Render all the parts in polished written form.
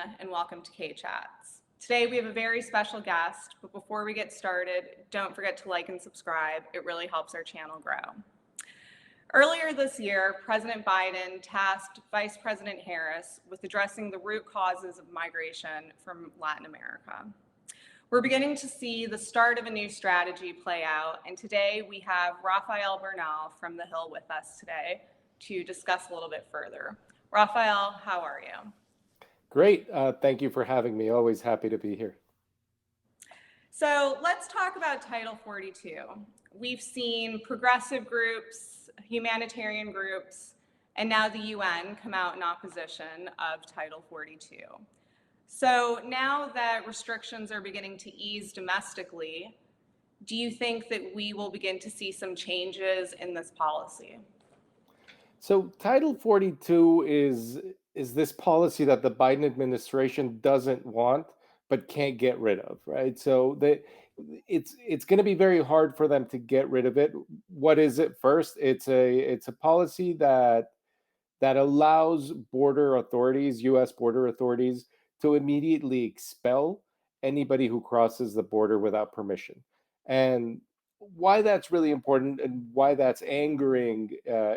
Karina, and welcome to K-Chats. Today we have a very special guest, but before we get started, don't forget to like and subscribe. It really helps our channel grow. Earlier this year, President Biden tasked Vice President Harris with addressing the root causes of migration from Latin America. We're beginning to see the start of a new strategy play out, and today we have Rafael Bernal from the Hill with us today to discuss a little bit further. Rafael, how are you? Great. Thank you for having me. Always happy to be here. So let's talk about Title 42. We've seen progressive groups, humanitarian groups, and now the UN come out in opposition of Title 42. So now that restrictions are beginning to ease domestically, do you think that we will begin to see some changes in this policy? So Title 42 is this policy that the Biden administration doesn't want but can't get rid of, right? It's going to be very hard for them to get rid of it. What is it first? It's a policy that allows border authorities, US border authorities, to immediately expel anybody who crosses the border without permission. And why that's really important and why that's angering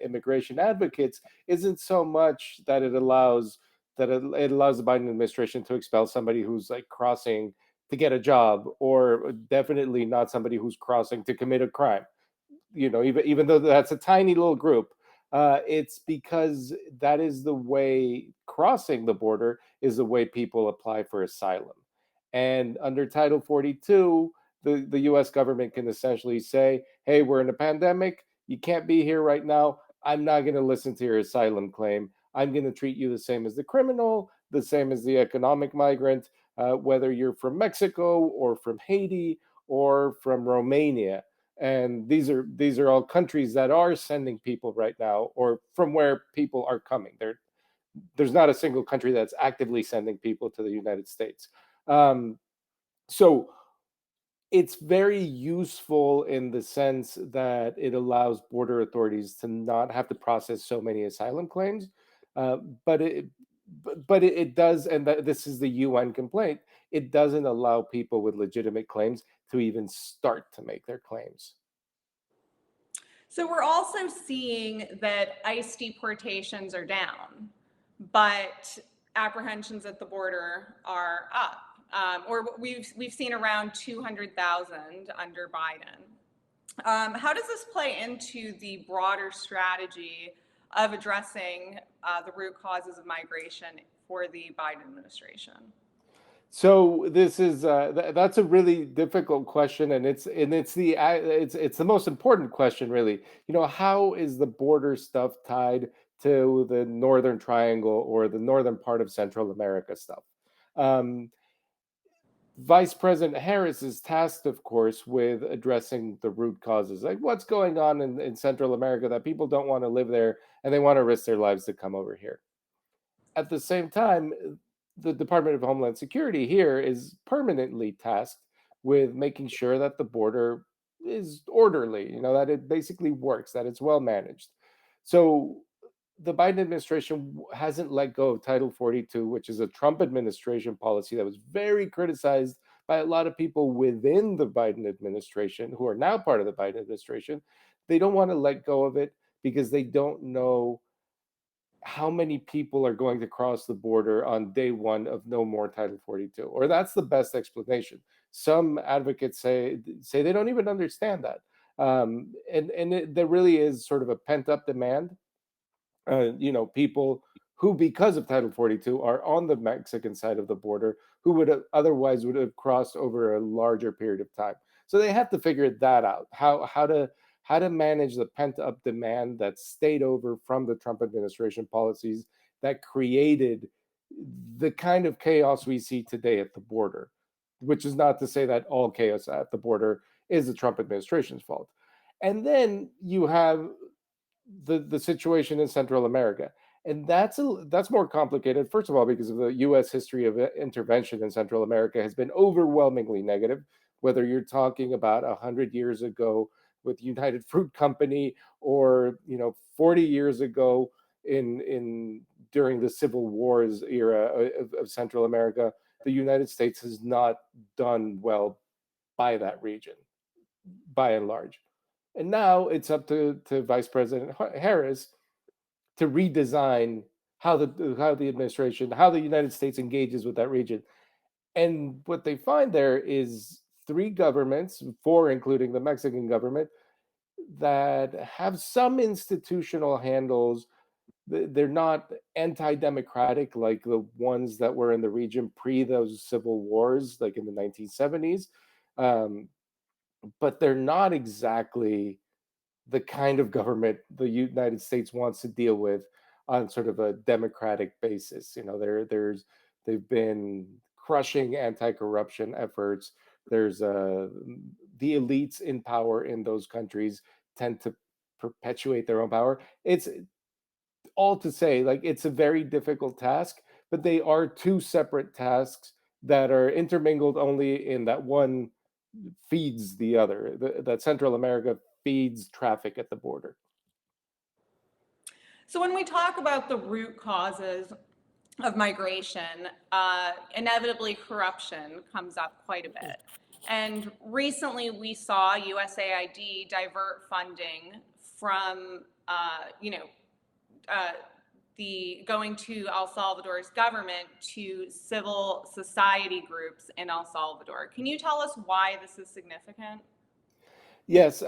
immigration advocates isn't so much that it allows the Biden administration to expel somebody who's like crossing to get a job, or definitely not somebody who's crossing to commit a crime. Even though that's a tiny little group, it's because that is the way crossing the border is the way people apply for asylum. And under Title 42, the US government can essentially say, hey, we're in a pandemic. You can't be here right now. I'm not going to listen to your asylum claim. I'm going to treat you the same as the criminal, the same as the economic migrant, whether you're from Mexico or from Haiti or from Romania. And these are all countries that are sending people right now, or from where people are coming. There's not a single country that's actively sending people to the United States. So it's very useful in the sense that it allows border authorities to not have to process so many asylum claims, uh, but it but it does, and this is the UN complaint. It doesn't allow people with legitimate claims to even start to make their claims. So we're also seeing that ICE deportations are down, but apprehensions at the border are up. Or we've seen around 200,000 under Biden. How does this play into the broader strategy of addressing the root causes of migration for the Biden administration? So this is that's a really difficult question, and it's the most important question, really. How is the border stuff tied to the Northern Triangle or the northern part of Central America stuff? Um, Vice President Harris is tasked, of course, with addressing the root causes, like what's going on in Central America that people don't want to live there and they want to risk their lives to come over here. At the same time, the Department of Homeland Security here is permanently tasked with making sure that the border is orderly, that it basically works, that it's well managed. So the Biden administration hasn't let go of Title 42, which is a Trump administration policy that was very criticized by a lot of people within the Biden administration who are now part of the Biden administration. They don't want to let go of it because they don't know how many people are going to cross the border on day one of no more Title 42, or that's the best explanation. Some advocates say they don't even understand that, there really is sort of a pent up demand. People who, because of Title 42, are on the Mexican side of the border, who otherwise would have crossed over a larger period of time. So they have to figure that out, how to manage the pent up demand that stayed over from the Trump administration policies that created the kind of chaos we see today at the border, which is not to say that all chaos at the border is the Trump administration's fault. And then you have the situation in Central America. And that's more complicated. First of all, because of the U.S. history of intervention in Central America has been overwhelmingly negative. Whether you're talking about 100 years ago with United Fruit Company, or 40 years ago in during the Civil Wars era of Central America, the United States has not done well by that region, by and large. And now it's up to Vice President Harris to redesign how the administration, how the United States engages with that region. And what they find there is three governments, four including the Mexican government, that have some institutional handles. They're not anti-democratic like the ones that were in the region pre those civil wars, like in the 1970s. Um, but they're not exactly the kind of government the United States wants to deal with on sort of a democratic basis. You know, they've been crushing anti-corruption efforts. There's the elites in power in those countries tend to perpetuate their own power. It's all to say, like, it's a very difficult task, but they are two separate tasks that are intermingled only in that one feeds the other. That Central America feeds traffic at the border. So when we talk about the root causes of migration, inevitably corruption comes up quite a bit. And recently we saw USAID divert funding from, the going to El Salvador's government to civil society groups in El Salvador. Can you tell us why this is significant? Yes,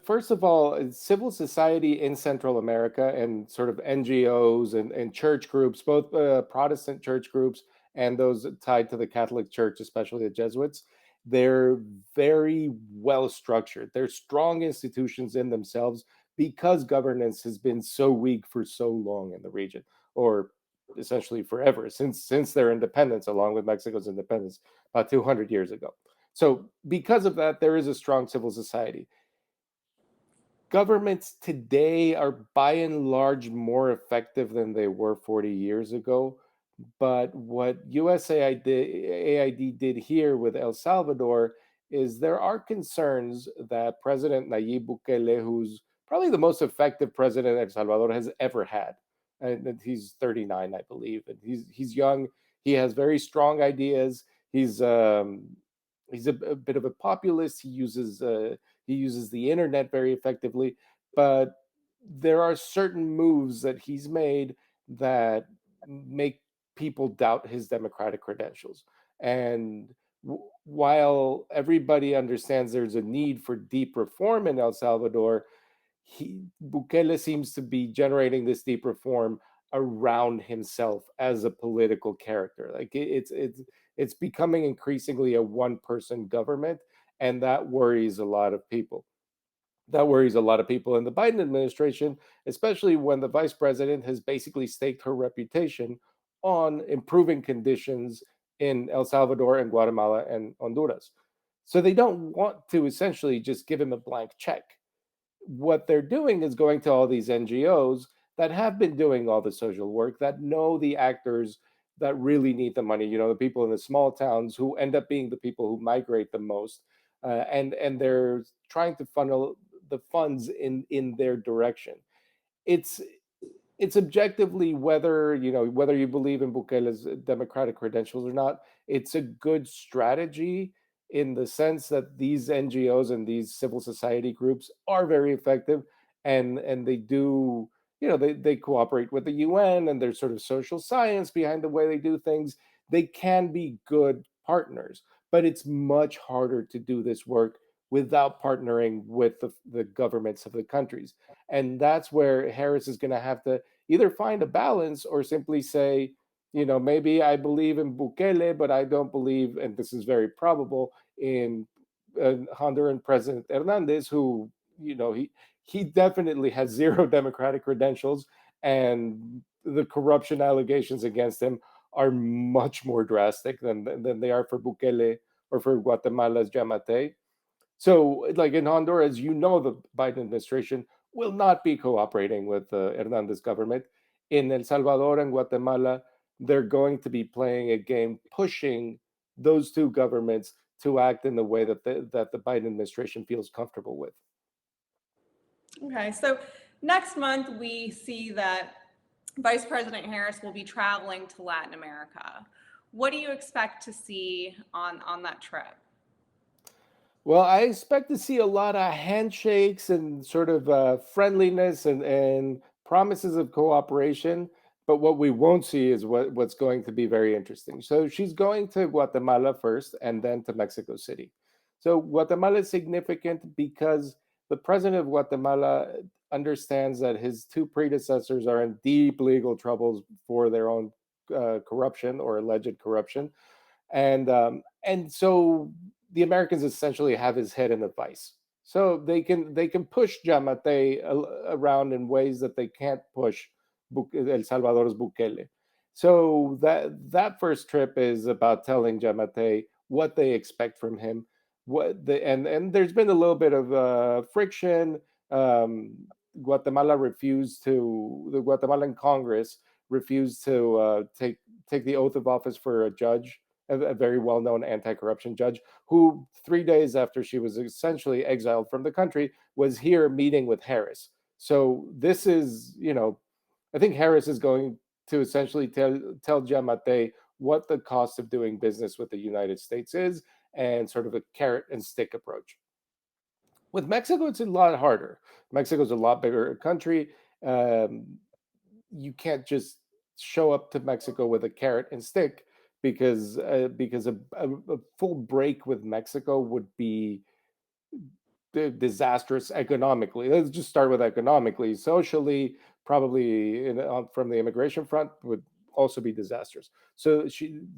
first of all, civil society in Central America and sort of NGOs and church groups, both Protestant church groups and those tied to the Catholic Church, especially the Jesuits, they're very well structured. They're strong institutions in themselves because governance has been so weak for so long in the region, or essentially forever, since their independence, along with Mexico's independence about 200 years ago. So, because of that, there is a strong civil society. Governments today are by and large more effective than they were 40 years ago. But what AID did here with El Salvador is there are concerns that President Nayib Bukele, who's probably the most effective president El Salvador has ever had, and he's 39, I believe, and he's young. He has very strong ideas. He's a bit of a populist. He uses the internet very effectively, but there are certain moves that he's made that make people doubt his democratic credentials. And while everybody understands there's a need for deep reform in El Salvador, Bukele seems to be generating this deep reform around himself as a political character. Like it's becoming increasingly a one-person government, and that worries a lot of people. That worries a lot of people in the Biden administration, especially when the vice president has basically staked her reputation on improving conditions in El Salvador and Guatemala and Honduras. So they don't want to essentially just give him a blank check. What they're doing is going to all these NGOs that have been doing all the social work, that know the actors that really need the money, you know, the people in the small towns who end up being the people who migrate the most. And they're trying to funnel the funds in their direction. It's it's objectively whether you believe in Bukele's democratic credentials or not. It's a good strategy in the sense that these NGOs and these civil society groups are very effective, and they do they cooperate with the UN, and there's sort of social science behind the way they do things. They can be good partners, but it's much harder to do this work without partnering with the governments of the countries. And that's where Harris is going to have to either find a balance or simply say, maybe I believe in Bukele, but I don't believe, and this is very probable, in Honduran President Hernandez, who, he definitely has zero democratic credentials, and the corruption allegations against him are much more drastic than they are for Bukele or for Guatemala's Yamate. So, like in Honduras, the Biden administration will not be cooperating with the Hernandez government. In El Salvador and Guatemala, they're going to be playing a game pushing those two governments to act in the way that the Biden administration feels comfortable with. Okay, so next month we see that Vice President Harris will be traveling to Latin America. What do you expect to see on that trip? Well, I expect to see a lot of handshakes and sort of friendliness and promises of cooperation. But what we won't see is what's going to be very interesting. So she's going to Guatemala first and then to Mexico City. So Guatemala is significant because the president of Guatemala understands that his two predecessors are in deep legal troubles for their own corruption or alleged corruption, and so the Americans essentially have his head in a vice. So they can push Jamate around in ways that they can't push El Salvador's Bukele. So that first trip is about telling Jamate what they expect from him. And there's been a little bit of friction. Um, Guatemala refused to the Guatemalan Congress refused to take the oath of office for a judge, a very well-known anti-corruption judge, who 3 days after she was essentially exiled from the country was here meeting with Harris. So this is, I think Harris is going to essentially tell Giammattei what the cost of doing business with the United States is, and sort of a carrot and stick approach. With Mexico, it's a lot harder. Mexico's a lot bigger country. Um, you can't just show up to Mexico with a carrot and stick, because a full break with Mexico would be disastrous economically. Let's just start with economically. Socially, probably from the immigration front, would also be disastrous. So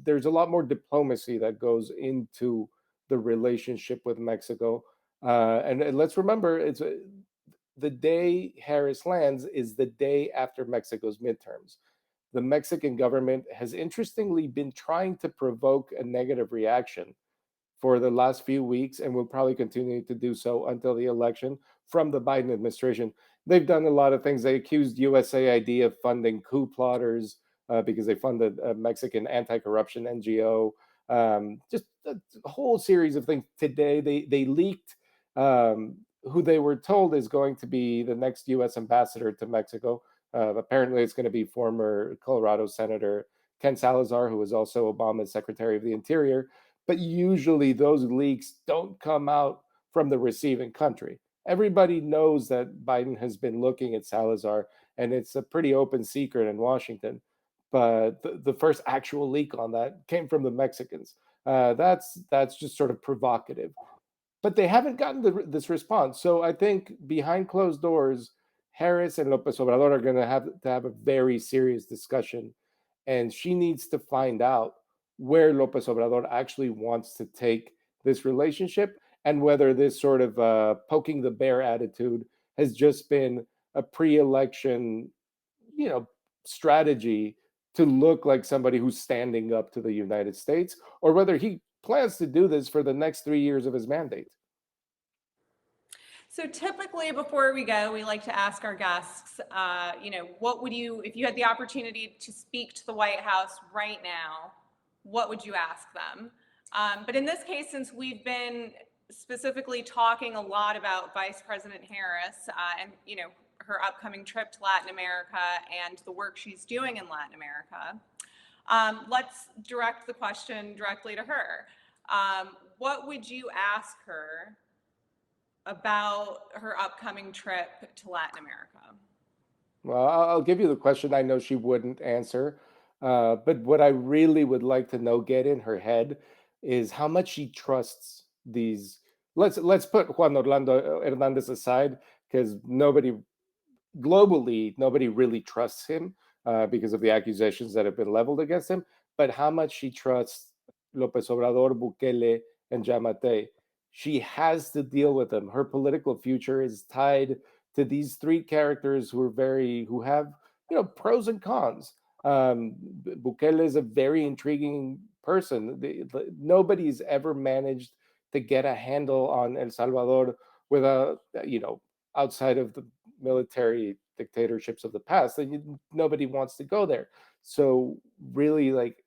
there's a lot more diplomacy that goes into the relationship with Mexico. And let's remember, the day Harris lands is the day after Mexico's midterms. The Mexican government has interestingly been trying to provoke a negative reaction for the last few weeks and will probably continue to do so until the election from the Biden administration. They've done a lot of things. They accused USAID of funding coup plotters because they funded a Mexican anti-corruption NGO. Just a whole series of things. Today, they leaked who they were told is going to be the next U.S. ambassador to Mexico. Apparently, it's going to be former Colorado Senator Ken Salazar, who was also Obama's Secretary of the Interior. But usually those leaks don't come out from the receiving country. Everybody knows that Biden has been looking at Salazar, and it's a pretty open secret in Washington. But the first actual leak on that came from the Mexicans. That's just sort of provocative. But they haven't gotten this response. So I think behind closed doors, Harris and Lopez Obrador are going to have a very serious discussion, and she needs to find out where Lopez Obrador actually wants to take this relationship, and whether this sort of poking the bear attitude has just been a pre-election, you know, strategy to look like somebody who's standing up to the United States, or whether he plans to do this for the next 3 years of his mandate. So typically, before we go, we like to ask our guests, what would you, if you had the opportunity to speak to the White House right now, what would you ask them? But in this case, since we've been specifically talking a lot about Vice President Harris and her upcoming trip to Latin America and the work she's doing in Latin America, let's direct the question directly to her. What would you ask her about her upcoming trip to Latin America? Well, I'll give you the question I know she wouldn't answer. But what I really would like to know, get in her head, is how much she trusts these. Let's put Juan Orlando Hernandez aside, because nobody really trusts him because of the accusations that have been leveled against him. But how much she trusts Lopez Obrador, Bukele, and Giammattei. She has to deal with them. Her political future is tied to these three characters who have pros and cons. Bukele is a very intriguing person. Nobody's ever managed to get a handle on El Salvador without, outside of the military dictatorships of the past. And nobody wants to go there. So really, like,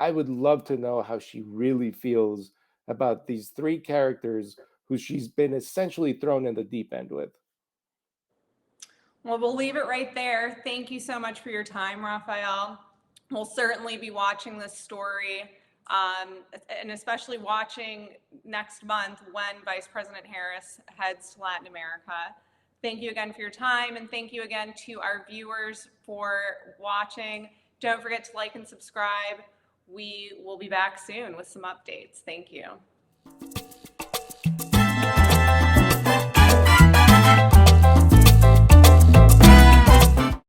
I would love to know how she really feels about these three characters who she's been essentially thrown in the deep end with. Well, we'll leave it right there. Thank you so much for your time, Rafael. We'll certainly be watching this story, and especially watching next month when Vice President Harris heads to Latin America. Thank you again for your time, and thank you again to our viewers for watching. Don't forget to like and subscribe. We will be back soon with some updates. Thank you.